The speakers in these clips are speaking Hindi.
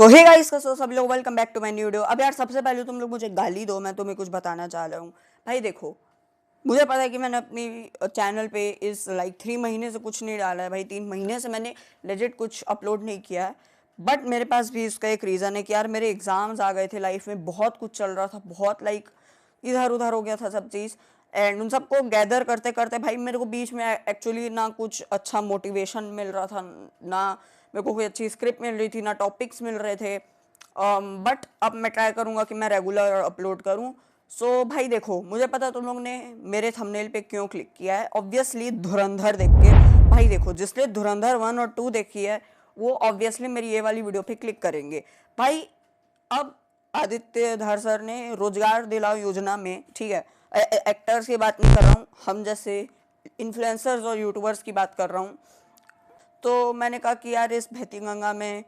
सो हे गाइस, कैसे हो सब लोग। Welcome back to my new video. अब यार सबसे पहले तुम लोग मुझे गाली दो, मैं तुम्हें कुछ बताना चाह रहा हूँ। भाई देखो, मुझे पता है कि मैंने अपनी चैनल पे इस 3 महीने से कुछ नहीं डाला है। भाई 3 महीने से मैंने लेजिट कुछ अपलोड नहीं किया है। बट मेरे पास भी इसका एक रीज़न है कि यार मेरे एग्ज़ाम्स आ गए थे, लाइफ में बहुत कुछ चल रहा था, बहुत इधर उधर हो गया था सब चीज़। एंड उन सबको गैदर करते करते भाई मेरे को बीच में एक्चुअली ना कुछ अच्छा मोटिवेशन मिल रहा था, ना मेरे को कोई अच्छी स्क्रिप्ट मिल रही थी, ना टॉपिक्स मिल रहे थे। बट अब मैं ट्राई करूँगा कि मैं रेगुलर अपलोड करूँ। सो भाई देखो, मुझे पता है तुम लोग ने मेरे थंबनेल पे क्यों क्लिक किया है। ऑब्वियसली धुरंधर देख के। भाई देखो, जिसने धुरंधर 1 और 2 देखी है वो ऑब्वियसली मेरी ये वाली वीडियो पे क्लिक करेंगे। भाई अब आदित्य धर सर ने रोजगार दिलाओ योजना में, ठीक है, एक्टर्स की बात नहीं कर रहा हूँ, हम जैसे इन्फ्लुएंसर्स और यूट्यूबर्स की बात कर रहा हूँ। तो मैंने कहा कि यार इस बहती गंगा में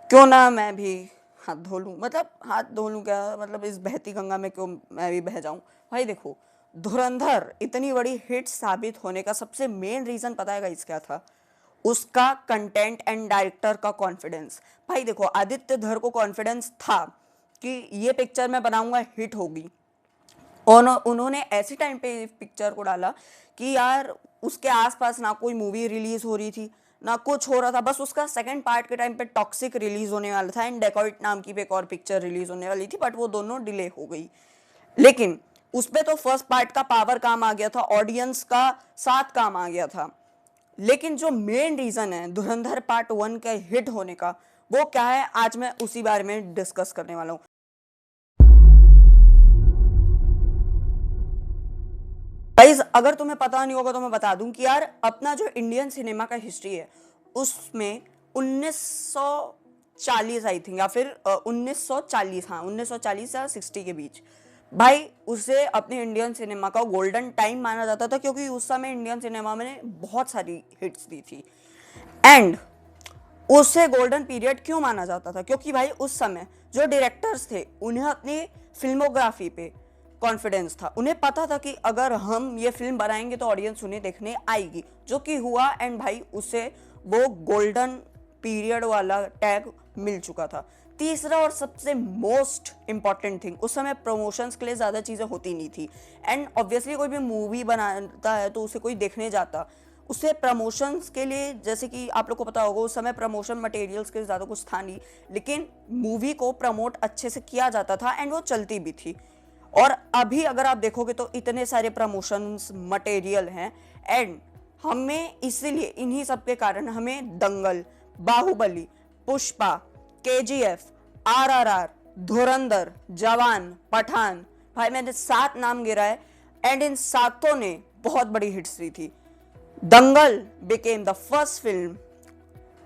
क्यों ना मैं भी हाथ धो लूँ। मतलब हाथ धो लूँ क्या, मतलब इस बहती गंगा में क्यों मैं भी बह जाऊँ। भाई देखो, धुरंधर इतनी बड़ी हिट साबित होने का सबसे मेन रीज़न पता है गाइस क्या था? उसका कंटेंट एंड डायरेक्टर का कॉन्फिडेंस। भाई देखो, आदित्य धर को कॉन्फिडेंस था कि ये पिक्चर मैं बनाऊंगा, हिट होगी। उन्होंने ऐसे टाइम पे पिक्चर को डाला कि यार उसके आसपास ना कोई मूवी रिलीज हो रही थी, ना कुछ हो रहा था। बस उसका सेकंड पार्ट के टाइम पे टॉक्सिक रिलीज होने वाला था एंड डेकॉइट नाम की एक और पिक्चर रिलीज होने वाली थी, बट वो दोनों डिले हो गई। लेकिन उसपे तो फर्स्ट पार्ट का पावर काम आ गया था, ऑडियंस का साथ काम आ गया था। लेकिन जो मेन रीजन है धुरंधर पार्ट 1 के हिट होने का, वो क्या है, आज मैं उसी बारे में डिस्कस करने वाला हूँ। गाइस, अगर तुम्हें पता नहीं होगा तो मैं बता दूं कि यार अपना जो इंडियन सिनेमा का हिस्ट्री है उसमें 1940 आई थिंक, या फिर 1940, हाँ 1940 या 60 के बीच, भाई उसे अपने इंडियन सिनेमा का गोल्डन टाइम माना जाता था, क्योंकि उस समय इंडियन सिनेमा में बहुत सारी हिट्स दी थी। एंड उसे गोल्डन पीरियड क्यों माना जाता था? क्योंकि भाई उस समय जो डायरेक्टर्स थे उन्हें अपनी फिल्मोग्राफी पे कॉन्फिडेंस था। उन्हें पता था कि अगर हम ये फिल्म बनाएंगे तो ऑडियंस उन्हें देखने आएगी, जो कि हुआ। एंड भाई उसे वो गोल्डन पीरियड वाला टैग मिल चुका था। तीसरा और सबसे मोस्ट इंपॉर्टेंट थिंग, उस समय प्रमोशंस के लिए ज़्यादा चीज़ें होती नहीं थी। एंड ऑब्वियसली कोई भी मूवी बनाता है तो उसे कोई देखने जाता, उसे प्रमोशंस के लिए, जैसे कि आप लोग को पता होगा उस समय प्रमोशन मटेरियल्स के ज़्यादा कुछ था नहीं, लेकिन मूवी को प्रमोट अच्छे से किया जाता था एंड वो चलती भी थी। और अभी अगर आप देखोगे तो इतने सारे प्रमोशंस मटेरियल हैं। एंड हमें इसीलिए इन्हीं सब के कारण हमें दंगल, बाहुबली, पुष्पा, केजीएफ, आरआरआर, धुरंधर, जवान, पठान, भाई मैंने 7 नाम गिरा है एंड इन सातों ने बहुत बड़ी हिट्स दी थी। दंगल became the first film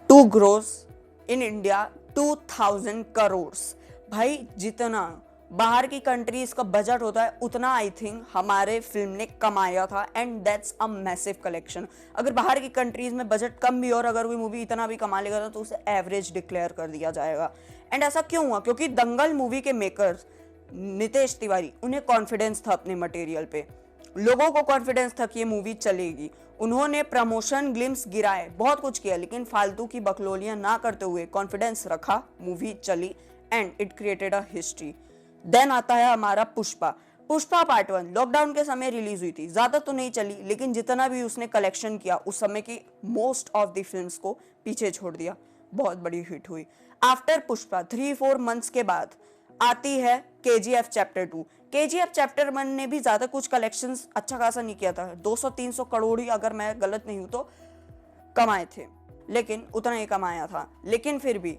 to gross in India 2000 crores। भाई जितना बाहर की कंट्रीज का बजट होता है उतना आई थिंक हमारे फिल्म ने कमाया था, and that's a massive collection. अगर बाहर की कंट्रीज में बजट कम भी और अगर कोई मूवी इतना भी कमा लेगा तो उसे एवरेज डिक्लेयर कर दिया जाएगा। एंड ऐसा क्यों हुआ? क्योंकि दंगल मूवी के मेकर्स नितेश तिवारी, उन्हें कॉन्फिडेंस था अपने मटेरियल पे, लोगों को कॉन्फिडेंस था कि ये मूवी चलेगी। उन्होंने प्रमोशन ग्लिम्स गिराए, बहुत कुछ किया, लेकिन फालतू की बकलोलियां ना करते हुए कॉन्फिडेंस रखा, मूवी चली and it created a history. Then आता है हमारा पुष्पा। पुष्पा पार्ट 1 लॉकडाउन के समय रिलीज हुई थी, ज्यादा तो नहीं चली, लेकिन जितना भी उसने कलेक्शन किया उस समय की मोस्ट ऑफ द फिल्म्स को पीछे छोड़ दिया, बहुत बड़ी हिट हुई। आफ्टर पुष्पा 3-4 मंथ्स के बाद आती है केजीएफ चैप्टर 2। केजीएफ चैप्टर 1 ने भी ज्यादा कुछ कलेक्शंस अच्छा खासा नहीं किया था, 200-300 करोड़ ही अगर मैं गलत नहीं हूं तो कमाए थे, लेकिन उतना ही कमाया था। लेकिन फिर भी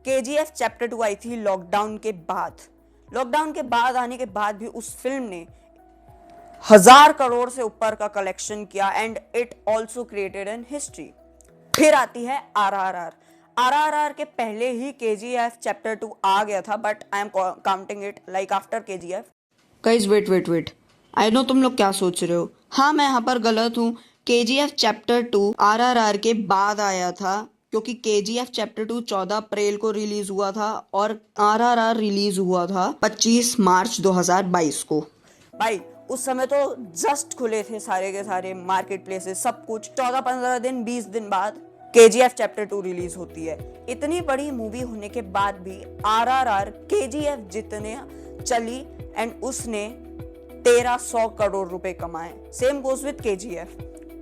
केजीएफ चैप्टर 2 आई थी लॉकडाउन के बाद। लॉकडाउन के बाद आने के बाद भी उस फिल्म ने 1000 करोड़ से ऊपर का कलेक्शन किया and it also created an history. फिर आती है आरआरआर। आरआरआर के पहले ही केजीएफ चैप्टर 2 आ गया था, but I am counting it like after KGF. Guys wait wait wait, I know तुम लोग क्या सोच रहे हो। हाँ, मैं यहाँ पर गलत हूँ। केजीएफ चैप्टर 2 आरआरआर के बाद आया था, क्योंकि केजीएफ चैप्टर 2 14 अप्रैल को रिलीज हुआ था और आरआरआर रिलीज हुआ था 25 मार्च 2022 को। भाई उस समय तो जस्ट खुले थे सारे के सारे मार्केट प्लेसेस, सब कुछ 14-15 दिन 20 दिन बाद KGF चैप्टर 2 रिलीज होती है। इतनी बड़ी मूवी होने के बाद भी RRR KGF जितने चली एंड उसने 1300 करोड़ रुपए कमाए। Same goes with KGF।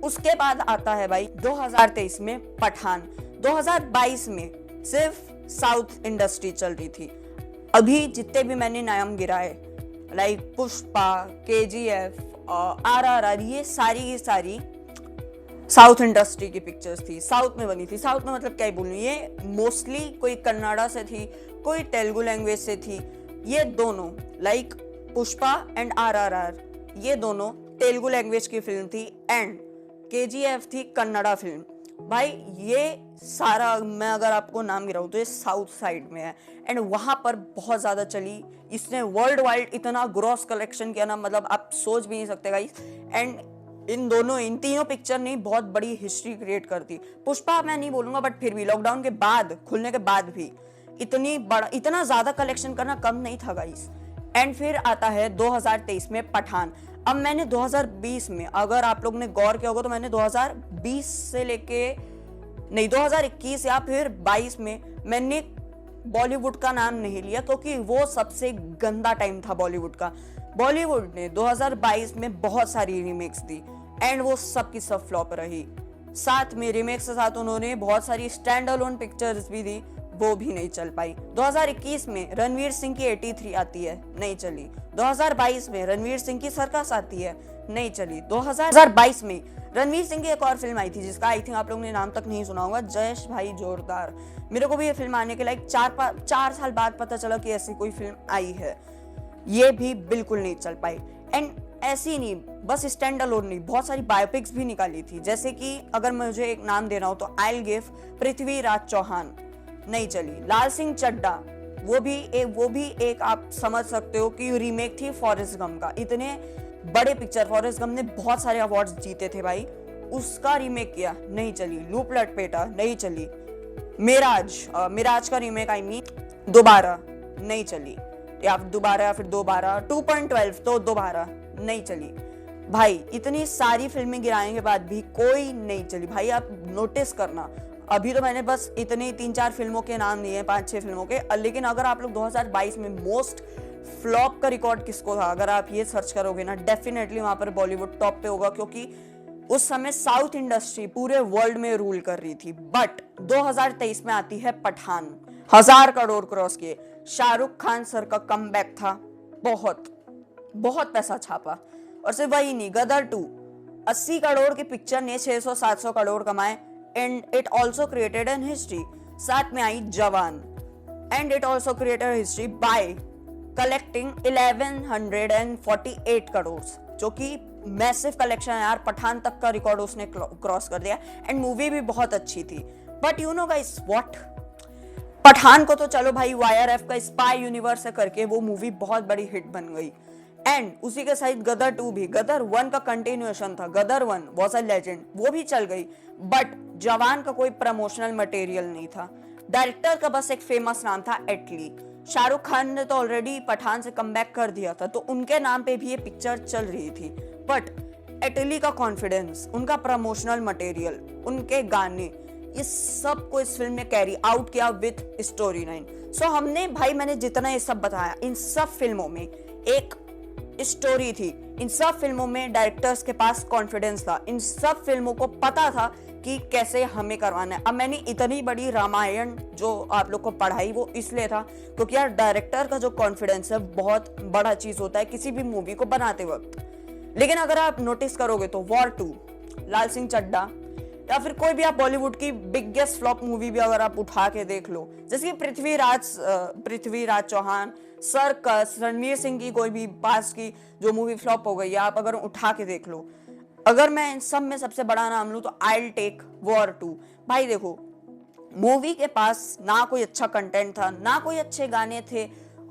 उसके बाद आता है भाई 2023 में पठान। 2022 में सिर्फ साउथ इंडस्ट्री चल रही थी। अभी जितने भी मैंने नाम गिराए लाइक पुष्पा, KGF, RRR, ये सारी की सारी साउथ इंडस्ट्री की पिक्चर्स थी, साउथ में बनी थी। साउथ में मतलब क्या ही बोलूं, ये मोस्टली कोई कन्नाडा से थी, कोई तेलुगु लैंग्वेज से थी। ये दोनों लाइक पुष्पा एंड RRR, ये दोनों तेलुगु लैंग्वेज की फिल्म थी एंड KGF थी कन्नड़ा फिल्म। भाई ये सारा मैं अगर आपको नाम गिराऊं तो ये साउथ साइड में है एंड वहां पर बहुत ज्यादा चली। इसने वर्ल्ड वाइड इतना ग्रॉस कलेक्शन किया ना, मतलब आप सोच भी नहीं सकते गाइस। एंड इन तीनों पिक्चर ने बहुत बड़ी हिस्ट्री क्रिएट कर दी। पुष्पा मैं नहीं बोलूंगा बट फिर भी लॉकडाउन के बाद, खुलने के बाद भी इतना ज्यादा कलेक्शन करना कम नहीं था गाइस। एंड फिर आता है 2023 में पठान। अब मैंने 2020 में, अगर आप लोग ने गौर किया होगा तो मैंने 2020 से लेके नहीं 2021 या फिर 22 में मैंने बॉलीवुड का नाम नहीं लिया क्योंकि वो सबसे गंदा टाइम था बॉलीवुड का। बॉलीवुड ने 2022 में बहुत सारी रीमेक्स दी एंड वो सब की सब फ्लॉप रही। साथ में रीमेक्स के साथ उन्होंने बहुत सारी स्टैंड अलोन पिक्चर्स भी दी, वो भी नहीं चल पाई। 2021 में रणवीर सिंह की 83 आती है, नहीं चली। 2022 में रणवीर सिंह की सर्कस आती है, नहीं चली। 2022 में रणवीर सिंह की एक और फिल्म आई थी जिसका आई थिंक आप लोगों ने नाम तक नहीं सुना होगा, जयेश भाई जोरदार। मेरे को भी ये फिल्म आने के लाइक 4 साल बाद पता चला कि ऐसी कोई फिल्म आई है। ये भी बिल्कुल नहीं चल पाई। एंड ऐसी नहीं बस स्टैंड अलोन नहीं, बहुत सारी बायोपिक्स भी निकाली थी। जैसे कि अगर मुझे एक नाम देना हो तो I will give Prithviraj Chauhan, नहीं चली। लाल सिंह चड्ढा, वो भी एक आप समझ सकते हो कि रीमेक थी फॉरेस्ट गम का। इतने बड़े पिक्चर, फॉरेस्ट गम ने बहुत सारे अवार्ड्स जीते थे भाई, उसका रीमेक किया, नहीं चली। लूप लटपेटा, नहीं चली। मिराज का रीमेक दोबारा नहीं चली, या फिर दोबारा 2.12 तो दोबारा नहीं चली। भाई इतनी सारी फिल्में गिराने के बाद भी कोई नहीं चली। भाई आप नोटिस करना, अभी तो मैंने बस इतने 3-4 फिल्मों के नाम लिए, 5-6 फिल्मों के, लेकिन अगर आप लोग 2022 में मोस्ट फ्लॉप का रिकॉर्ड किसको था, अगर आप ये सर्च करोगे ना, डेफिनेटली वहां पर बॉलीवुड टॉप पे होगा क्योंकि उस समय साउथ इंडस्ट्री पूरे वर्ल्ड में रूल कर रही थी। बट 2023 में आती है पठान, 1000 करोड़ क्रॉस किए। शाहरुख खान सर का कमबैक था, बहुत पैसा छापा। और सिर्फ वही नहीं, गदर 2 80 करोड़ की पिक्चर ने 600-700 करोड़ कमाए and it also created an history. साथ में आई जवान and it also created history by collecting 1148 crore, जो कि मैसिव कलेक्शन है यार। पठान तक का रिकॉर्ड उसने क्रॉस कर दिया एंड मूवी भी बहुत अच्छी थी। But you know guys what, Pathaan को तो चलो भाई YRF का स्पाई यूनिवर्स है करके वो मूवी बहुत बड़ी हिट बन गई एंड उसी के साथ गदर 2 भी, गदर 1 का कंटिन्यूएशन था। गदर 1 वाज अ लेजेंड, वो भी चल गई। बट जवान का कोई प्रमोशनल मटेरियल नहीं था। डायरेक्टर का बस एक फेमस नाम था एटली। शाहरुख खान ने तो ऑलरेडी पठान से कमबैक कर दिया था तो उनके नाम पे भी ये पिक्चर चल रही थी। बट एटली का कॉन्फिडेंस, उनका प्रमोशनल मटेरियल, उनके गाने, इस सब को इस फिल्म ने कैरी आउट किया विद स्टोरी लाइन। सो हमने भाई, मैंने जितना ये सब बताया, इन सब फिल्मों में एक स्टोरी थी, इन सब फिल्मों में डायरेक्टर्स के पास कॉन्फिडेंस था, इन सब फिल्मों को पता था कि कैसे हमें करवाना है। अब मैंने इतनी बड़ी रामायण जो आप लोग को पढ़ाई वो इसलिए था क्योंकि यार डायरेक्टर का जो कॉन्फिडेंस है बहुत बड़ा चीज होता है किसी भी मूवी को बनाते वक्त। लेकिन अगर आप नोटिस करोगे तो वॉर 2, लाल सिंह चड्ढा, या फिर कोई भी आप बॉलीवुड की बिगेस्ट फ्लॉप मूवी भी अगर आप उठा के देख लो, जैसे कि पृथ्वीराज चौहान, सर्कस, रणवीर सिंह की कोई भी पास्ट की जो मूवी फ्लॉप हो गई, आप अगर उठा के देख लो, अगर मैं इन सब में सबसे बड़ा नाम लूं तो आई विल टेक वॉर 2। भाई देखो, मूवी के पास ना कोई अच्छा कंटेंट था, ना कोई अच्छे गाने थे,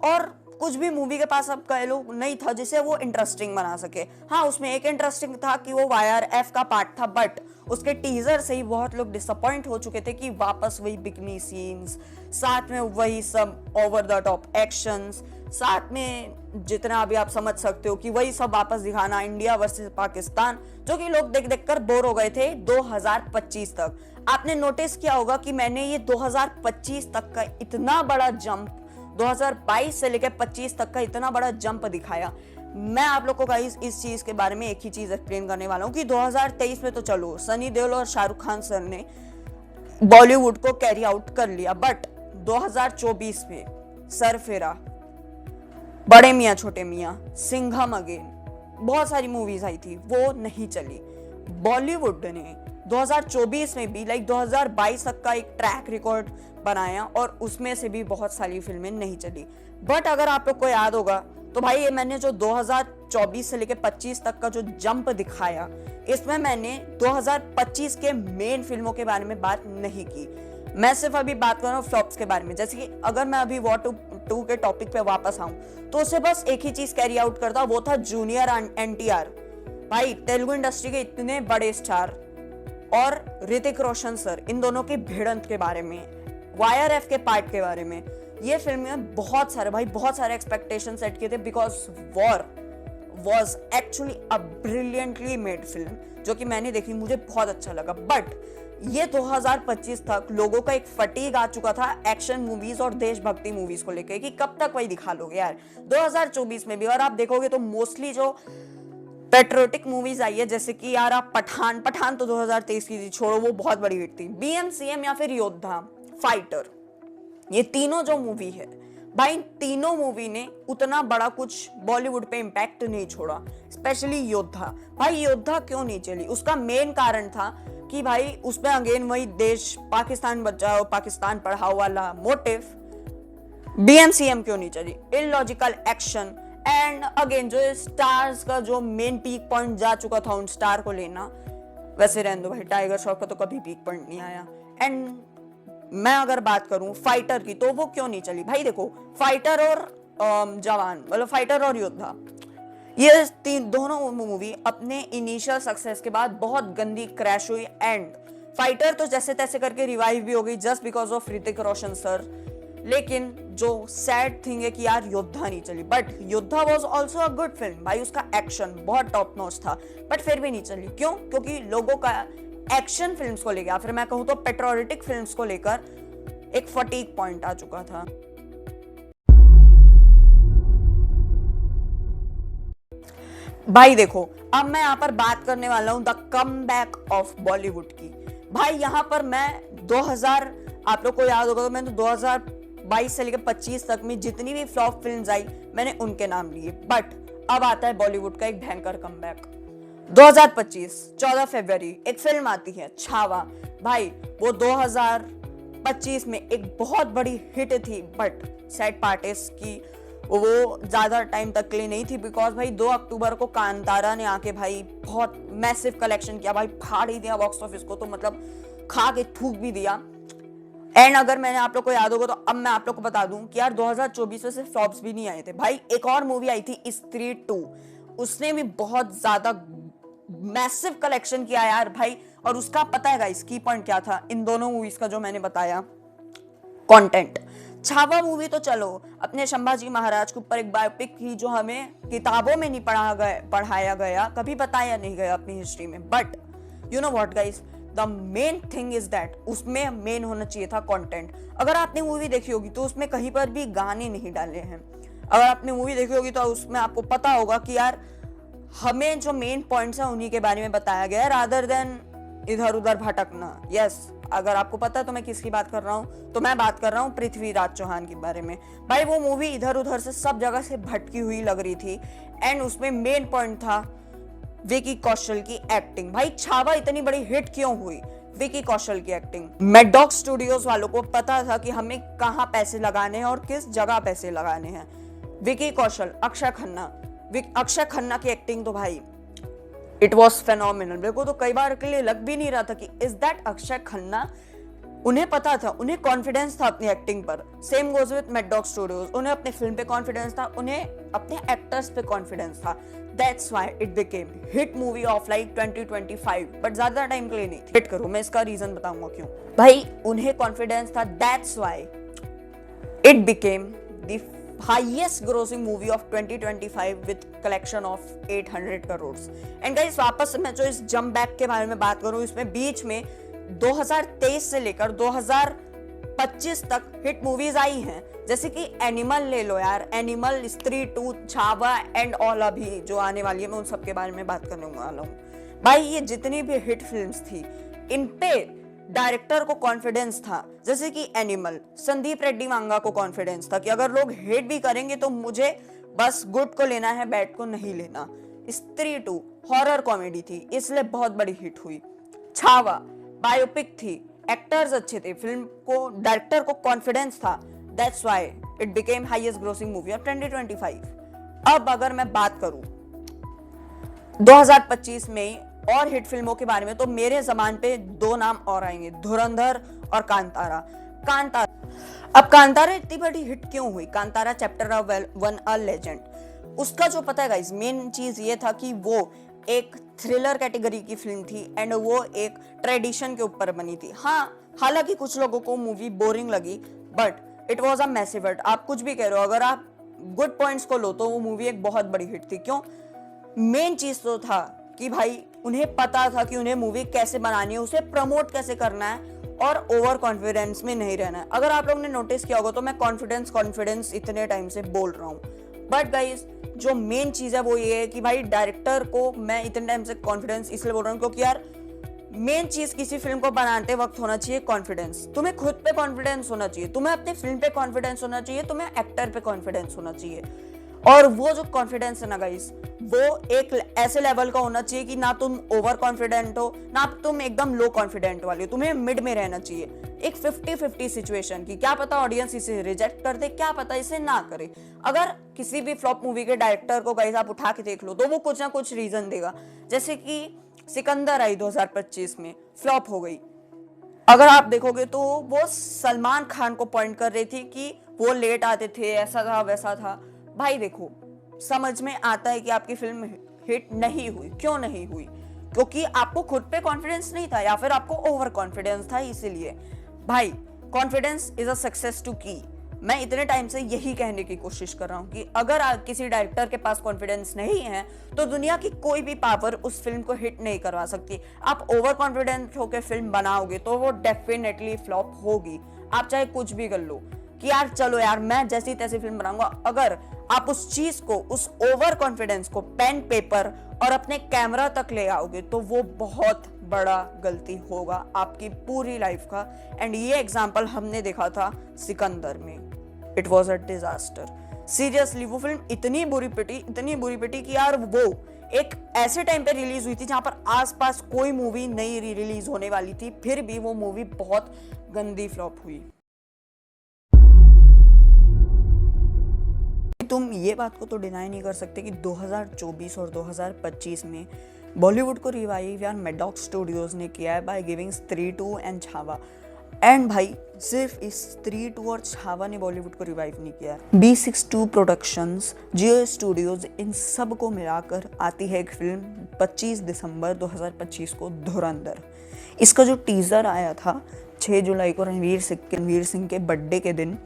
और कुछ भी मूवी के पास अब कह लो नहीं था जिसे वो इंटरेस्टिंग बना सके। हाँ, उसमें एक इंटरेस्टिंग था कि वो YRF का पार्ट था, बट उसके टीजर से ही बहुत लोग डिसअपॉइंट हो चुके थे कि वापस वही बिकनी सीन्स, साथ में वही सब ओवर द टॉप एक्शंस, साथ में जितना अभी आप समझ सकते हो कि वही सब वापस दिखाना, इंडिया वर्सेस पाकिस्तान, जो कि लोग देख देख कर बोर हो गए थे 2025 तक। आपने नोटिस किया होगा कि मैंने ये 2025 तक का इतना बड़ा जंप, 2022 से लेकर 25 तक का इतना बड़ा जंप दिखाया। मैं आप लोगों को गाइस इस चीज के बारे में एक ही चीज एक्सप्लेन करने वाला हूँ कि 2023 में तो चलो सनी देओल और शाहरुख खान सर ने बॉलीवुड को कैरी आउट कर लिया, बट 2024 में सरफेरा, बड़े मियाँ छोटे मियाँ, सिंघम अगेन, बहुत सारी मूवीज आई थी, वो नहीं चली। बॉलीवुड ने 2024 में भी लाइक 2022 तक का एक ट्रैक रिकॉर्ड बनाया और उसमें से भी बहुत सारी फिल्में नहीं चली। बट अगर आप लोग को याद होगा तो भाई ये मैंने जो 2024 से लेकर 25 तक का जो जंप दिखाया, इसमें मैंने 2025 के मेन फिल्मों के बारे में बात नहीं की। मैं सिर्फ अभी बात कर रहा हूँ फ्लॉप्स के बारे में। जैसे कि अगर मैं अभी वॉर 2 के टॉपिक पे वापस आऊं तो उसे बस एक ही चीज कैरी आउट करता, वो था जूनियर एनटीआर। भाई तेलुगु इंडस्ट्री के इतने बड़े स्टार और ऋतिक रोशन सर, इन दोनों की भिड़ंत के बारे में, वाईआरएफ के पार्ट के बारे में, ये फिल्म में बहुत सारे एक्सपेक्टेशन सेट किए थे because war was actually a brilliantly made film, जो कि मैंने देखी, मुझे बहुत अच्छा लगा। बट ये 2025 तक लोगों का एक फटीग आ चुका था एक्शन मूवीज और देशभक्ति मूवीज को लेकर कि कब तक वही दिखा लोगे यार। 2024 में भी और आप देखोगे तो मोस्टली जो पेट्रोटिक मूवीज आई है, जैसे कि यार आप पठान तो 2023 की थी, छोड़ो वो बहुत बड़ी हिट थी। बीएमसीएम या फिर योद्धा, फाइटर, ये तीनों जो मूवी है भाई, तीनों मूवी ने उतना बड़ा कुछ बॉलीवुड पे इम्पैक्ट नहीं छोड़ा। स्पेशली योद्धा, भाई योद्धा क्यों नहीं चली, उसका मेन कारण था कि भाई उसमें अगेन वही देश पाकिस्तान बचाओ पाकिस्तान पढ़ाओ वाला मोटिव। बीएमसीएम क्यों नहीं चली, इलॉजिकल एक्शन, एंड अगेन जो स्टार्स का जो मेन पीक पॉइंट जा चुका था उन स्टार को लेना, वैसे रहने दो भाई, टाइगर श्रॉफ का तो कभी पीक पॉइंट नहीं आया। एंड मैं अगर बात करूं फाइटर की तो वो क्यों नहीं चली, भाई देखो फाइटर और जवान, मतलब फाइटर और योद्धा, ये दोनों मूवी अपने इनिशियल सक्सेस के बाद बहुत गंदी क्रैश हुई। एंड फाइटर तो जैसे तैसे करके रिवाइव भी हो गई just because of Hrithik Roshan sir, लेकिन जो सैड थिंग है कि यार योद्धा नहीं चली। बट योद्धा was also a good film, भाई उसका एक्शन बहुत टॉप नॉच था, बट फिर भी नहीं चली। क्यों? क्योंकि लोगों का एक्शन फिल्म्स को लेकर, फिर मैं कहूं तो पेट्रोटिक फिल्म्स को लेकर एक फटीग पॉइंट आ चुका था। भाई देखो, अब मैं यहाँ पर बात करने वाला हूं द कमबैक ऑफ बॉलीवुड की। भाई यहाँ पर मैं 2000, आप लोग को याद होगा तो मैंने 2022 से लेकर 25 तक में जितनी भी फ्लॉप फिल्म्स आई मैंने उनके नाम लिए। बट अब आता है बॉलीवुड का एक भयंकर कमबैक। 2025 14 फरवरी एक फिल्म आती है छावा। भाई वो 2025 में एक बहुत बड़ी हिट थी, बट सैड पार्ट इज कि वो ज्यादा टाइम तक के लिए नहीं थी बिकॉज भाई 2 अक्टूबर को कांतारा ने आके भाई बहुत मैसिव कलेक्शन किया, भाई फाड़ ही दिया बॉक्स ऑफिस को, तो मतलब खा के थूक भी दिया। एंड अगर मैंने आप लोग को याद होगा तो अब मैं आप लोग को बता दूं कि यार 2024 में से फ्लॉप्स भी नहीं आए थे। भाई एक और मूवी आई थी स्त्री 2, उसने भी बहुत ज्यादा मैसिव कलेक्शन किया यार भाई। और उसका पता है गाइस की पॉइंट क्या था इन दोनों मूवीज का जो मैंने बताया, कंटेंट। छावा मूवी तो चलो अपने संभाजी महाराज के ऊपर एक बायोपिक थी जो हमें किताबों में नहीं पढ़ाया गया, कभी बताया नहीं गया अपनी हिस्ट्री में। But you know what guys, the main thing is that उसमें मेन होना चाहिए था कंटेंट। अगर आपने मूवी देखी होगी तो उसमें कहीं पर भी गाने नहीं डाले हैं। अगर आपने मूवी देखी होगी तो उसमें आपको पता होगा कि यार हमें जो मेन पॉइंट्स हैं उन्हीं के बारे में बताया गया है, रादर देन इधर उधर भटकना। यस, अगर आपको पता है तो मैं किसकी बात कर रहा हूँ, तो मैं बात कर रहा हूँ पृथ्वीराज चौहान के बारे में। भाई वो मूवी इधर उधर से सब जगह से भटकी हुई लग रही थी एंड उसमें मेन पॉइंट था विकी कौशल की एक्टिंग। भाई छावा इतनी बड़ी हिट क्यों हुई? विकी कौशल की एक्टिंग। मैडॉक स्टूडियोज वालों को पता था कि हमें कहाँ पैसे लगाने हैं और किस जगह पैसे लगाने हैं। विकी कौशल, अक्षय खन्ना की एक्टिंग तो भाई इट वॉज फेनोमिनल। मेरे को तो कई बार के लिए लग भी नहीं रहा था कि इज दैट अक्षय खन्ना। उन्हें पता था, उन्हें कॉन्फिडेंस था अपनी एक्टिंग पर। Same goes with Maddock studios, उन्हें अपने फिल्म पे कॉन्फिडेंस था, उन्हें अपने एक्टर्स पे कॉन्फिडेंस था। That's why it became hit movie of like 2025, but ज्यादा टाइम के लिए नहीं थी। हिट करो, मैं इसका रीजन बताऊंगा क्यों। भाई उन्हें कॉन्फिडेंस था, that's why it became the highest grossing movie of 2025 with collection of 800 crores। And guys वापस मैं जो इस जंप बैक के बारे में बात करूं, इसमें बीच में 2023 से लेकर 2025 तक हिट मूवीज आई हैं, जैसे कि एनिमल ले लो यार, एनिमल, स्त्री 2, छावा एंड ऑल अभी जो आने वाली है, मैं उन सब के बारे में बात करने वाला हूँ। भाई ये जितनी भी हिट फिल्म्स थी, इन पे डायरेक्टर को कॉन्फिडेंस था। जैसे कि एनिमल, संदीप रेड्डी वांगा को कॉन्फिडेंस था कि अगर लोग हेट भी करेंगे तो मुझे बस गुड को लेना है, बैड को नहीं लेना। स्त्री 2 हॉरर कॉमेडी थी, इसलिए बहुत बड़ी हिट हुई। छावा बायोपिक थी, एक्टर्स अच्छे थे, फिल्म को डायरेक्टर को कॉन्फिडेंस था, that's why it became highest grossing movie of 2025। अब अगर मैं बात करूं 2025 में और हिट फिल्मों के बारे में, तो मेरे जबान पे दो नाम और आएंगे, धुरंधर और कांतारा। अब कांतारा इतनी बड़ी हिट क्यों हुई? Kantara chapter of one a legend, उसका जो पता है गाइस, मेन चीज ये था कि वो एक थ्रिलर कैटेगरी की फिल्म थी एंड वो एक ट्रेडिशन के ऊपर बनी थी। हाँ, हालांकि कुछ लोगों को मूवी बोरिंग लगी, but it was a massive hit. आप कुछ भी कह रहे हो, अगर आप गुड पॉइंट्स को लो तो वो मूवी एक बहुत बड़ी हिट थी। क्यों? मेन चीज तो था कि भाई उन्हें पता था कि उन्हें मूवी कैसे बनानी है, उसे प्रमोट कैसे करना है और ओवर कॉन्फिडेंस में नहीं रहना है। अगर आप लोगों ने नोटिस किया होगा तो मैं कॉन्फिडेंस इतने टाइम से बोल रहा हूँ, बट गाइस जो मेन चीज है वो ये है कि भाई डायरेक्टर को मैं इतने टाइम से कॉन्फिडेंस इसलिए बोल रहा हूँ क्योंकि यार मेन चीज किसी फिल्म को बनाते वक्त होना चाहिए कॉन्फिडेंस। तुम्हें खुद पे कॉन्फिडेंस होना चाहिए, तुम्हें अपनी फिल्म पे कॉन्फिडेंस होना चाहिए, तुम्हें एक्टर पे कॉन्फिडेंस होना चाहिए। और वो जो कॉन्फिडेंस है ना गाइस, वो एक ऐसे लेवल का होना चाहिए कि ना तुम ओवर कॉन्फिडेंट हो, ना तुम एकदम लो कॉन्फिडेंट वाले हो, तुम्हें मिड में रहना चाहिए। एक 50-50 सिचुएशन की, क्या पता ऑडियंस इसे रिजेक्ट कर दे, क्या पता इसे ना करे। अगर किसी भी फ्लॉप मूवी के डायरेक्टर को गाइस आप उठा के देख लो तो वो कुछ ना कुछ रीजन देगा। जैसे कि सिकंदर आई 2025 में, फ्लॉप हो गई। अगर आप देखोगे तो वो सलमान खान को पॉइंट कर रही थी कि वो लेट आते थे, ऐसा था वैसा था। भाई देखो, समझ में आता है कि आपकी फिल्म हिट नहीं हुई। क्यों नहीं हुई? क्योंकि आपको खुद पे कॉन्फिडेंस नहीं था या फिर आपको ओवर कॉन्फिडेंस था। इसीलिए भाई confidence is a success to key. मैं इतने टाइम से यही कहने की कोशिश कर रहा हूँ कि अगर किसी डायरेक्टर के पास कॉन्फिडेंस नहीं है तो दुनिया की कोई भी पावर उस फिल्म को हिट नहीं करवा सकती। आप ओवर कॉन्फिडेंट होकर फिल्म बनाओगे तो वो डेफिनेटली फ्लॉप होगी, आप चाहे कुछ भी कर लो कि यार चलो यार मैं जैसी तैसी फिल्म बनाऊंगा। अगर आप उस चीज को, उस ओवर कॉन्फिडेंस को पेन पेपर और अपने कैमरा तक ले आओगे तो वो बहुत बड़ा गलती होगा आपकी पूरी लाइफ का। एंड ये एग्जाम्पल हमने देखा था सिकंदर में। It was a disaster, seriously. वो फिल्म इतनी बुरी पिटी कि यार वो एक ऐसे टाइम पे रिलीज हुई थी जहां पर आसपास कोई मूवी नहीं रिलीज होने वाली थी, फिर भी वो मूवी बहुत गंदी फ्लॉप हुई। तुम ये बात को तो डिनाई नहीं कर सकते कि 2024 और 2025 में बॉलीवुड को रिवाइव यार मैडॉक स्टूडियोज ने किया है बाय गिविंग स्त्री 2 एंड छावा। एंड भाई सिर्फ इस स्त्री 2 और छावा ने बॉलीवुड को रिवाइव नहीं किया है। B62 प्रोडक्शंस, जियो स्टूडियोज, इन सब को मिलाकर आती है एक फिल्म 25 दिसंबर 2025 को, धुरंधर। इसका जो टीजर आया था 6 जुलाई को रणवीर सिंह के बर्थडे के दिन,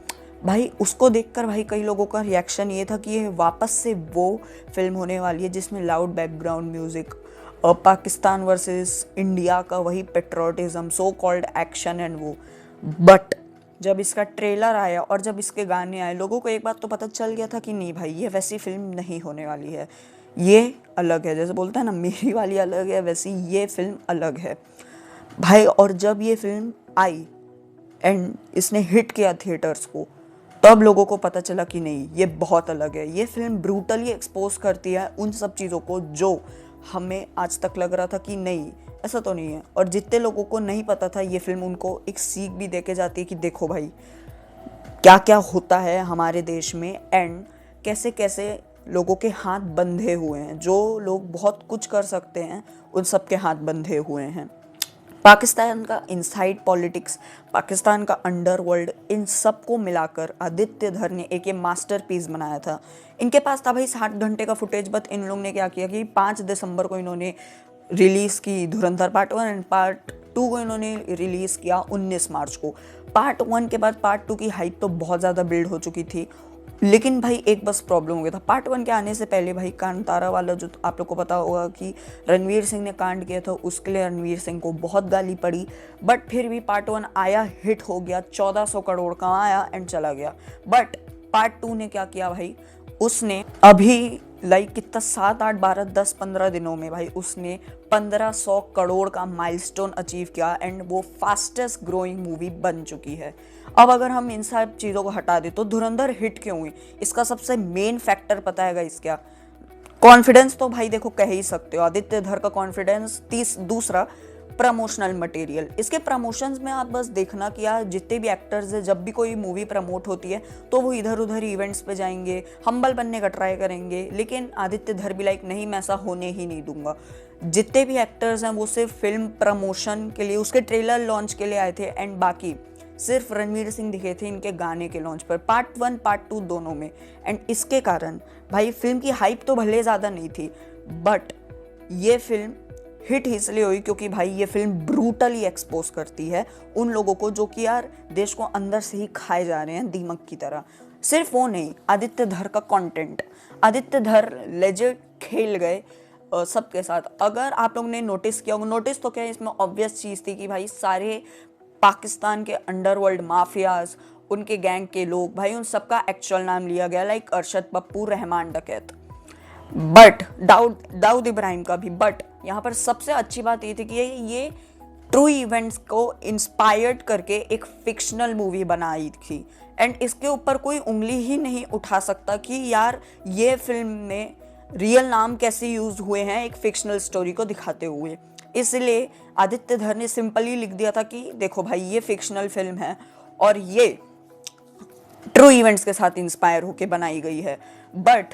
भाई उसको देखकर भाई कई लोगों का रिएक्शन ये था कि ये वापस से वो फिल्म होने वाली है जिसमें loud background music, Pakistan versus India का वही patriotism, so called action and वो। बट जब इसका ट्रेलर आया और जब इसके गाने आए, लोगों को एक बात तो पता चल गया था कि नहीं भाई ये वैसी फिल्म नहीं होने वाली है, ये अलग है। जैसे बोलते हैं ना मेरी वाली अलग है, वैसी ये फिल्म अलग है भाई। और जब ये फिल्म आई एंड इसने हिट किया थिएटर्स को, तब लोगों को पता चला कि नहीं ये बहुत अलग है। ये फिल्म ब्रूटली एक्सपोज करती है उन सब चीज़ों को जो हमें आज तक लग रहा था कि नहीं ऐसा तो नहीं है। और जितने लोगों को नहीं पता था, ये फिल्म उनको एक सीख भी दे के जाती है कि देखो भाई क्या क्या होता है हमारे देश में एंड कैसे कैसे लोगों के हाथ बंधे हुए हैं। जो लोग बहुत कुछ कर सकते हैं उन सब के हाथ बंधे हुए हैं। पाकिस्तान का इनसाइड पॉलिटिक्स, पाकिस्तान का अंडरवर्ल्ड, इन सब को मिलाकर आदित्य धर ने एक ये मास्टरपीस बनाया था। इनके पास था भाई 60 घंटे का फुटेज, बट इन लोगों ने क्या किया कि 5 दिसंबर को इन्होंने रिलीज की धुरंधर पार्ट 1 एंड पार्ट 2 को इन्होंने रिलीज़ किया 19 मार्च को। पार्ट 1 के बाद पार्ट 2 की हाइप तो बहुत ज़्यादा बिल्ड हो चुकी थी, लेकिन भाई एक बस प्रॉब्लम हो गया था। पार्ट 1 के आने से पहले भाई कांतारा वाला जो आप लोग को पता होगा कि रणवीर सिंह ने कांड किया था, उसके लिए रणवीर सिंह को बहुत गाली पड़ी, बट फिर भी पार्ट 1 आया, हिट हो गया, 1400 करोड़ कमाया एंड चला गया। बट पार्ट 2 ने क्या किया भाई, उसने अभी लाइक कितना 7, 8, 12, 10, 15 दिनों में भाई उसने 1500 करोड़ का माइलस्टोन अचीव किया एंड वो फास्टेस्ट ग्रोइंग मूवी बन चुकी है। अब अगर हम इन सब चीज़ों को हटा दें तो धुरंधर हिट क्यों हुई, इसका सबसे मेन फैक्टर पता है गाइस क्या? कॉन्फिडेंस। तो भाई देखो कह ही सकते हो, आदित्य धर का कॉन्फिडेंस। दूसरा प्रमोशनल मटेरियल। इसके प्रमोशंस में आप बस देखना कि यार जितने भी एक्टर्स है, जब भी कोई मूवी प्रमोट होती है तो वो इधर उधर इवेंट्स पे जाएंगे, हम्बल बनने का ट्राई करेंगे, लेकिन आदित्य धर भी लाइक नहीं, मैं ऐसा होने ही नहीं दूंगा। जितने भी एक्टर्स हैं वो सिर्फ फिल्म प्रमोशन के लिए, उसके ट्रेलर लॉन्च के लिए आए थे एंड बाकी सिर्फ रणवीर सिंह दिखे थे इनके गाने के लॉन्च पर, पार्ट 1 पार्ट 2 दोनों में। एंड इसके कारण भाई फिल्म की हाइप तो भले ज़्यादा नहीं थी, बट ये फिल्म हिट इसलिए हुई क्योंकि भाई ये फिल्म ब्रूटली एक्सपोज करती है उन लोगों को जो कि यार देश को अंदर से ही खाए जा रहे हैं दीमक की तरह। सिर्फ वो नहीं, आदित्य धर का कंटेंट, आदित्य धर लेजेंड खेल गए सबके साथ। अगर आप लोगों ने नोटिस किया होगा, नोटिस तो क्या, इसमें ऑब्वियस चीज़ थी कि भाई सारे पाकिस्तान के अंडरवर्ल्ड माफियाज, उनके गैंग के लोग, भाई उन सबका एक्चुअल नाम लिया गया, लाइक अरशद पप्पू, रहमान डकैत, बट दाऊद इब्राहिम का भी। बट यहाँ पर सबसे अच्छी बात ये थी कि ये ट्रू इवेंट्स को इंस्पायर्ड करके एक फिक्शनल मूवी बनाई थी एंड इसके ऊपर कोई उंगली ही नहीं उठा सकता कि यार ये फिल्म में रियल नाम कैसे यूज हुए हैं एक फिक्शनल स्टोरी को दिखाते हुए। इसलिए आदित्य धर ने सिंपली लिख दिया था कि देखो भाई ये फिक्शनल फिल्म है और ये ट्रू इवेंट्स के साथ इंस्पायर होके बनाई गई है। बट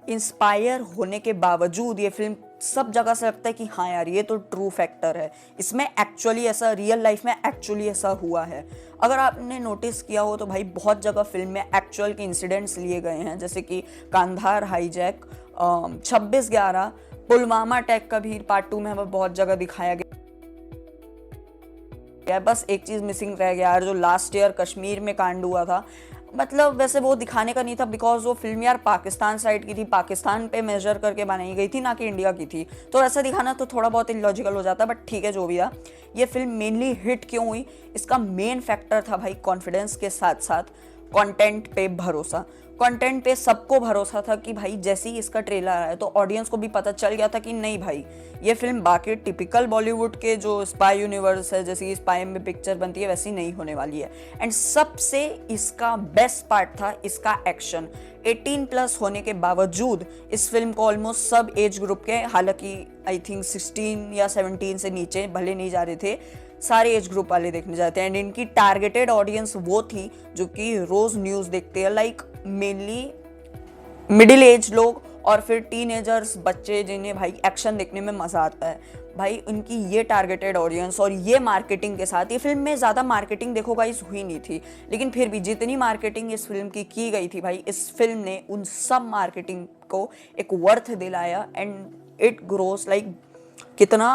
इंस्पायर होने के बावजूद ये फिल्म सब जगह से लगता है कि हाँ यार ये तो ट्रू फैक्टर है, इसमें एक्चुअली ऐसा रियल लाइफ में एक्चुअली ऐसा हुआ है। अगर आपने नोटिस किया हो तो भाई बहुत जगह फिल्म में एक्चुअल के इंसिडेंट्स लिए गए हैं, जैसे कि कांधार हाईजैक, 26/11, पुलवामा अटैक का भी पार्ट 2 में हमें बहुत जगह दिखाया गया। बस एक चीज़ मिसिंग रह गया यार, जो लास्ट ईयर कश्मीर में कांड हुआ था, मतलब वैसे वो दिखाने का नहीं था बिकॉज वो फिल्म यार पाकिस्तान साइड की थी, पाकिस्तान पे मेजर करके बनाई गई थी, ना कि इंडिया की थी, तो ऐसा दिखाना तो थोड़ा बहुत इलॉजिकल हो जाता। बट ठीक है जो भी था, ये फिल्म मेनली हिट क्यों हुई, इसका मेन फैक्टर था भाई कॉन्फिडेंस के साथ साथ कंटेंट पे भरोसा। कंटेंट पे सबको भरोसा था कि भाई जैसे ही इसका ट्रेलर आया तो ऑडियंस को भी पता चल गया था कि नहीं भाई ये फिल्म बाकी टिपिकल बॉलीवुड के जो स्पाई यूनिवर्स है, जैसे स्पाई में पिक्चर बनती है वैसी नहीं होने वाली है। एंड सबसे इसका बेस्ट पार्ट था इसका एक्शन। 18+ होने के बावजूद इस फिल्म को ऑलमोस्ट सब एज ग्रुप के, हालांकि आई थिंक 16 या 17 से नीचे भले नहीं जा रहे थे, सारे एज ग्रुप वाले देखने जाते हैं। एंड इनकी टारगेटेड ऑडियंस वो थी जो कि रोज न्यूज़ देखते हैं, लाइक मेनली मिडिल एज लोग और फिर टीनेजर्स, बच्चे जिन्हें भाई एक्शन देखने में मज़ा आता है। भाई उनकी ये टारगेटेड ऑडियंस और ये मार्केटिंग के साथ, ये फिल्म में ज़्यादा मार्केटिंग देखो गाइस हुई नहीं थी, लेकिन फिर भी जितनी मार्केटिंग इस फिल्म की गई थी भाई, इस फिल्म ने उन सब मार्केटिंग को एक वर्थ दिलाया एंड इट ग्रोस लाइक कितना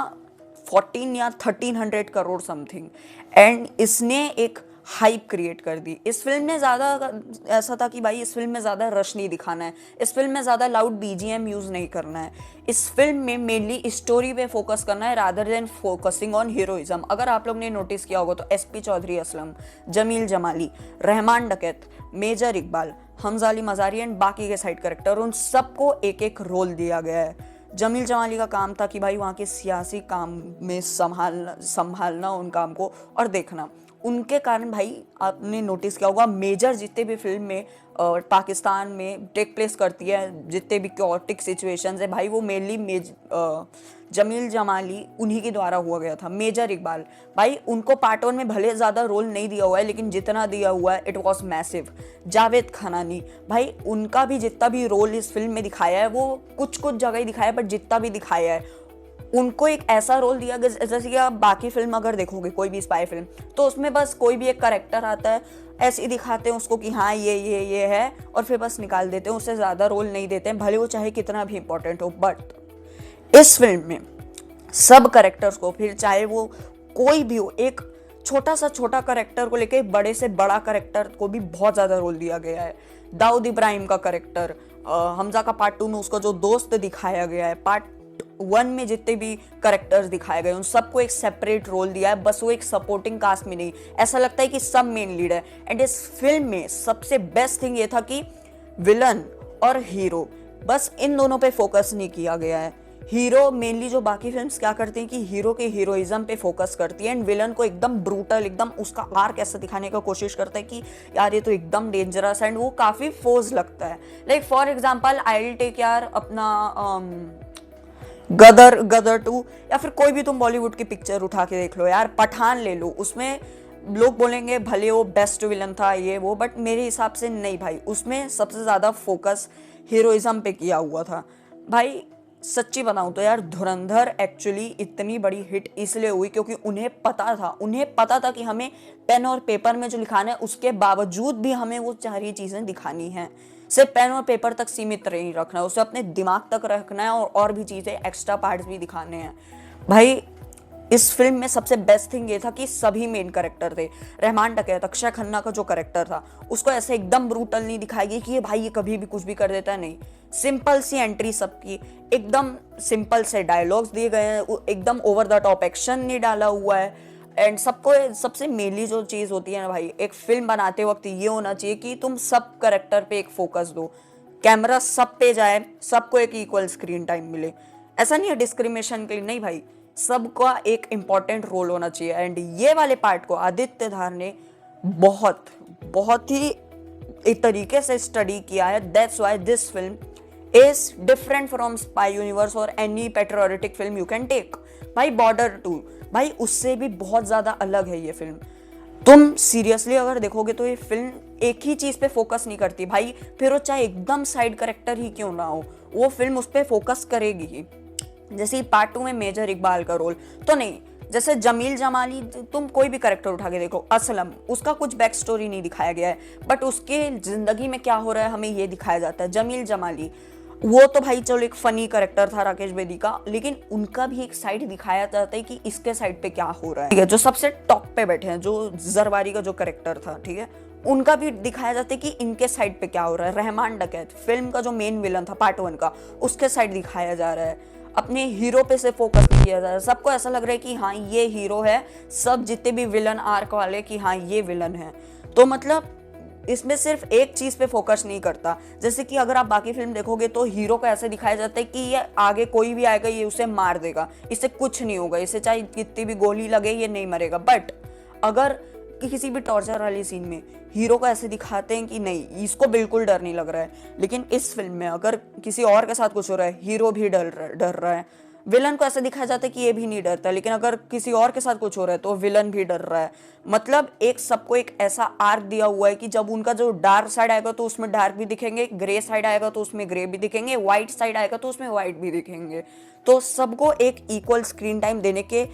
14 या 1300 करोड़ समथिंग। एंड इसने एक हाइप क्रिएट कर दी। इस फिल्म में ज़्यादा ऐसा था कि भाई इस फिल्म में ज़्यादा रश नहीं दिखाना है, इस फिल्म में ज़्यादा लाउड बीजीएम यूज़ नहीं करना है, इस फिल्म में मेनली स्टोरी पे फोकस करना है rather than focusing on heroism. अगर आप लोग ने नोटिस किया होगा तो एसपी चौधरी असलम, जमील जमाली, रहमान डकैत, मेजर इकबाल, हमजा अली मज़ारी एंड बाकी के साइड कैरेक्टर, उन सबको एक एक रोल दिया गया है। जमील जमाली का काम था कि भाई वहाँ के सियासी काम में संभालना उन काम को और देखना। उनके कारण भाई आपने नोटिस किया होगा मेजर जितने भी फिल्म में पाकिस्तान में टेक प्लेस करती है, जितने भी क्योटिक सिचुएशंस है भाई, वो मेनली जमील जमाली उन्हीं के द्वारा हुआ गया था। मेजर इकबाल भाई, उनको पार्ट 1 में भले ज़्यादा रोल नहीं दिया हुआ है, लेकिन जितना दिया हुआ है इट वॉज मैसिव। जावेद खनानी भाई, उनका भी जितना भी रोल इस फिल्म में दिखाया है वो कुछ जगह ही दिखाया है, बट जितना भी दिखाया है उनको एक ऐसा रोल दिया गया, जैसे कि आप बाकी फिल्म अगर देखोगे कोई भी स्पाई फिल्म तो उसमें बस कोई भी एक कैरेक्टर आता है, ऐसे ही दिखाते हैं उसको कि हाँ ये है और फिर बस निकाल देते हैं, उससे ज़्यादा रोल नहीं देते हैं, भले वो चाहे कितना भी इंपॉर्टेंट हो। बट इस फिल्म में सब कैरेक्टर्स को, फिर चाहे वो कोई भी हो, एक छोटा सा छोटा करेक्टर को लेके बड़े से बड़ा करेक्टर को भी बहुत ज्यादा रोल दिया गया है। दाऊद इब्राहिम का करेक्टर, हमजा का पार्ट 2 में उसका जो दोस्त दिखाया गया है, पार्ट 1 में जितने भी करेक्टर्स दिखाए गए उन सबको एक सेपरेट रोल दिया है, बस वो एक सपोर्टिंग कास्ट में नहीं, ऐसा लगता है कि सब मेन लीड है। एंड इस फिल्म में सबसे बेस्ट थिंग ये था कि विलन और हीरो, बस इन दोनों पे फोकस नहीं किया गया है। हीरो मेनली जो बाकी फिल्म्स क्या करती हैं कि हीरो के हीरोइज्म पे फोकस करती है, एंड विलन को एकदम ब्रूटल, एकदम उसका आर्क ऐसा दिखाने का कोशिश करता है कि यार ये तो एकदम डेंजरस है, एंड वो काफी फोर्स लगता है। Like for example I will take यार अपना गदर 2, या फिर कोई भी तुम बॉलीवुड की पिक्चर उठा के देख लो यार, पठान ले लो, उसमें लोग बोलेंगे भले वो बेस्ट विलन था ये वो, बट मेरे हिसाब से नहीं भाई, उसमें सबसे ज्यादा फोकस हीरोइज्म पे किया हुआ था। भाई सच्ची बताऊं तो यार धुरंधर एक्चुअली इतनी बड़ी हिट इसलिए हुई क्योंकि उन्हें पता था कि हमें पेन और पेपर में जो लिखाना है उसके बावजूद भी हमें वो सारी चीजें दिखानी है। सिर्फ पेन और पेपर तक सीमित नहीं रखना है, उसे अपने दिमाग तक रखना है और भी चीजें एक्स्ट्रा पार्ट्स भी दिखाने हैं। भाई इस फिल्म में सबसे बेस्ट थिंग ये था कि सभी मेन कैरेक्टर थे। रहमान डकैत, अक्षय खन्ना का जो कैरेक्टर था उसको ऐसे एकदम ब्रूटल नहीं दिखाई गई कि ये भाई ये कभी भी कुछ भी कर देता है, नहीं, सिंपल सी एंट्री सबकी, एकदम सिंपल से डायलॉग्स दिए गए हैं, एकदम ओवर द टॉप एक्शन नहीं डाला हुआ है। एंड सबको सबसे मेनली जो चीज़ होती है ना भाई, एक फिल्म बनाते वक्त ये होना चाहिए कि तुम सब कैरेक्टर पे एक फोकस दो, कैमरा सब पे जाए, सबको एक इक्वल स्क्रीन टाइम मिले। ऐसा नहीं है डिस्क्रिमिनेशन के लिए, नहीं भाई, सबका एक इम्पॉर्टेंट रोल होना चाहिए। एंड ये वाले पार्ट को आदित्य धार ने बहुत ही एक तरीके से स्टडी किया है। That's why this film is different from spy universe और any patriotic film you can take. भाई बॉर्डर 2, भाई उससे भी बहुत ज्यादा अलग है ये फिल्म। तुम सीरियसली अगर देखोगे तो ये फिल्म एक ही चीज पे फोकस नहीं करती भाई, फिर वो चाहे एकदम साइड कैरेक्टर ही क्यों ना हो, वो फिल्म उस पर फोकस करेगी ही। जैसे पार्ट 2 में मेजर इकबाल का रोल तो नहीं, जैसे जमील जमाली, तुम कोई भी कैरेक्टर उठा के देखो, असलम, उसका कुछ बैक स्टोरी नहीं दिखाया गया है, बट उसके जिंदगी में क्या हो रहा है हमें ये दिखाया जाता है। जमील जमाली वो तो भाई चलो एक फनी कैरेक्टर था राकेश बेदी का, लेकिन उनका भी एक साइड दिखाया जाता है कि इसके साइड पे क्या हो रहा है, ठीक है। जो सबसे टॉप पे बैठे हैं, जो जरवारी का जो कैरेक्टर था, ठीक है, उनका भी दिखाया जाता है कि इनके साइड पे क्या हो रहा है। रहमान डकैत फिल्म का जो मेन विलन था पार्ट 1 का, उसके साइड दिखाया जा रहा है, अपने हीरो पे से फोकस नहीं किया जा रहा है। सबको ऐसा लग रहा है कि हाँ ये हीरो है, सब जितने भी विलन आर्क वाले कि हाँ ये विलन है। तो मतलब इसमें सिर्फ एक चीज पे फोकस नहीं करता। जैसे कि अगर आप बाकी फिल्म देखोगे तो हीरो को ऐसे दिखाया जाता है कि ये आगे कोई भी आएगा ये उसे मार देगा, इससे कुछ नहीं होगा, इसे चाहे कितनी भी गोली लगे ये नहीं मरेगा। बट अगर किसी भी टॉर्चर वाली सीन में हीरो को ऐसे दिखाते हैं कि नहीं इसको बिल्कुल डर नहीं लग रहा है, लेकिन इस फिल्म में अगर किसी और के साथ कुछ हो रहा है हीरो भी डर रहा है। विलन को ऐसे दिखाया जाता है कि ये भी नहीं डरता, लेकिन अगर किसी और के साथ कुछ हो रहा है तो विलन भी डर रहा है। मतलब एक सबको एक ऐसा आर्क दिया हुआ है कि जब उनका जो डार्क साइड आएगा तो उसमें डार्क भी दिखेंगे, ग्रे साइड आएगा तो उसमें ग्रे भी दिखेंगे, व्हाइट साइड आएगा तो उसमें व्हाइट भी दिखेंगे। तो सबको एक इक्वल स्क्रीन टाइम देने के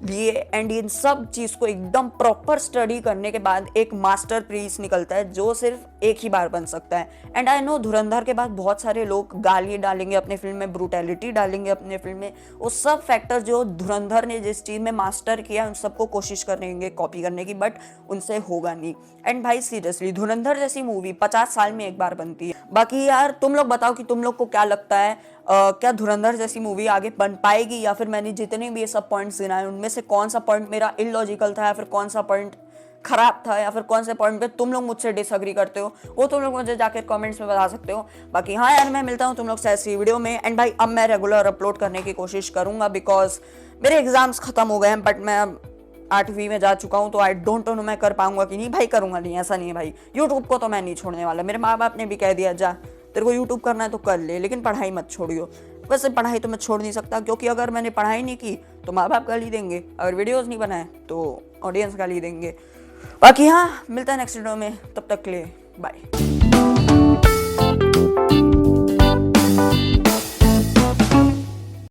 लिए एंड इन सब चीज को एकदम प्रॉपर स्टडी करने के बाद एक मास्टर पीस निकलता है जो सिर्फ एक ही बार बन सकता है। एंड आई नो धुरंधर के बाद बहुत सारे लोग गाली डालेंगे अपने फिल्म में, ब्रूटैलिटी डालेंगे अपने फिल्म में, वो सब फैक्टर जो धुरंधर ने जिस चीज में मास्टर किया उन सबको कोशिश करेंगे कॉपी करने की, बट उनसे होगा नहीं। एंड भाई सीरियसली धुरंधर जैसी मूवी 50 साल में एक बार बनती है। बाकी यार तुम लोग बताओ कि तुम लोग को क्या लगता है, क्या धुरंधर जैसी मूवी आगे बन पाएगी, या फिर मैंने जितने भी ये सब पॉइंट्स गिनाए उनमें से कौन सा पॉइंट मेरा इलॉजिकल था, या फिर कौन सा पॉइंट खराब था, या फिर कौन से पॉइंट पे तुम लोग मुझसे डिसएग्री करते हो, वो तुम लोग मुझे जाकर कमेंट्स में बता सकते हो। बाकी हाँ यार मैं मिलता हूँ तुम लोग से ऐसी वीडियो में। एंड भाई अब मैं रेगुलर अपलोड करने की कोशिश करूंगा बिकॉज मेरे एग्जाम्स खत्म हो गए हैं, बट मैं अब 8वीं में जा चुका हूँ, तो आई डोंट नो मैं कर पाऊंगा कि नहीं। भाई करूंगा नहीं, ऐसा नहीं है भाई, यूट्यूब को तो मैं नहीं छोड़ने वाला। मेरे माँ बाप ने भी कह दिया जा तेरे को यूट्यूब करना है तो कर ले, लेकिन पढ़ाई मत छोड़ियो। वैसे पढ़ाई तो मैं छोड़ नहीं सकता, क्योंकि अगर मैंने पढ़ाई नहीं की तो माँ बाप गाली देंगे, अगर वीडियोस नहीं बनाए तो ऑडियंस गाली देंगे। बाकी हाँ मिलता है नेक्स्ट वीडियो में, तब तक के लिए बाय।